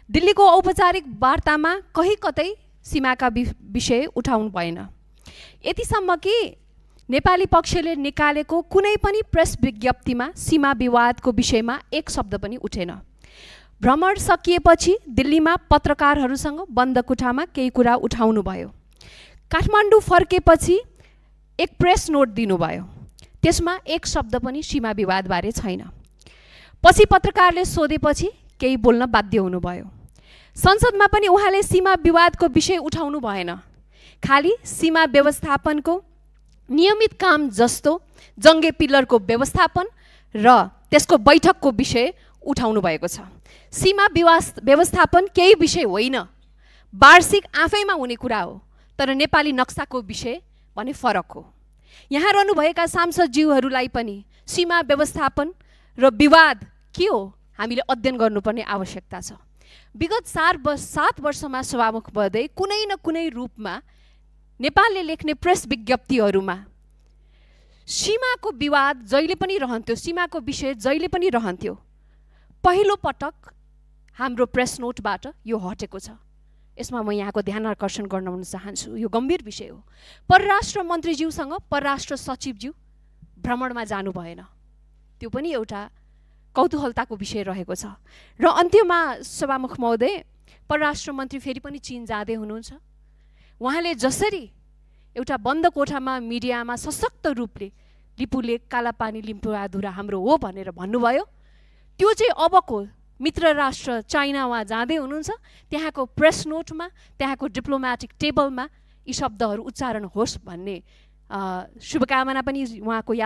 दिल्लीको औपचारिक वार्तामा कहीँ कतै सीमाका विषय उठाउनु भएन, यतिसम्म कि नेपाली पक्षले निकालेको कुनै पनि प्रेस विज्ञप्तिमा सीमा विवादको विषयमा एक शब्द पनि उठेन। भ्रमण सकिएपछि दिल्लीमा पत्रकारहरूसँग बन्द कोठामा केही कुरा उठाउनु भयो। काठमाडौँ फर्केपछि एक प्रेस नोट दिनुभयो, त्यसमा एक शब्द पनि सीमा विवादबारे छैन। पछि पत्रकारले सोधेपछि केही बोल्न बाध्य हुनुभयो। संसदमा पनि उहाँले सीमा विवादको विषय उठाउनु भएन, खालि सीमा व्यवस्थापनको नियमित काम जस्तो जङ्गे पिल्लरको व्यवस्थापन र त्यसको बैठकको विषय उठाउनु भएको छ। सीमा व्यवस्थापन केही विषय होइन, वार्षिक आफैमा हुने कुरा हो, तर नेपाली नक्साको विषय भने फरक हो। यहाँ रहनुभएका सांसदज्यूहरूलाई पनि सीमा व्यवस्थापन र विवाद के हो हामीले अध्ययन गर्नुपर्ने आवश्यकता छ। विगत 7 वर्षमा सभामुख बढ्दै कुनै न कुनै रूपमा नेपालले लेख्ने प्रेस विज्ञप्तिहरूमा सीमाको विवाद जहिले पनि रहन्थ्यो, सीमाको विषय जहिले पनि रहन्थ्यो। पहिलो पटक हाम्रो प्रेस नोटबाट यो हटेको छ। यसमा म यहाँको ध्यान आकर्षण गर्न चाहन्छु, यो गम्भीर विषय हो। परराष्ट्र मन्त्रीज्यूसँग परराष्ट्र सचिवज्यू भ्रमणमा जानु भएन, त्यो पनि एउटा कौतूहलताको विषय रहेको छ। र अन्त्यमा सभामुख महोदय, परराष्ट्र मन्त्री फेरि पनि चीन जाँदै हुनुहुन्छ। उहाँले जसरी एउटा बन्द कोठामा मिडियामा सशक्त रूपले लिपुलेक कालापानी लिम्पुवाधुरा हाम्रो हो भनेर भन्नुभयो, त्यो चाहिँ अबको मित्र राष्ट्र चाइना उहाँ जाँदै हुनुहुन्छ, त्यहाँको प्रेस नोटमा, त्यहाँको डिप्लोमेटिक टेबलमा यी शब्दहरू उच्चारण होस् भन्ने शुभकामना पनि उहाँको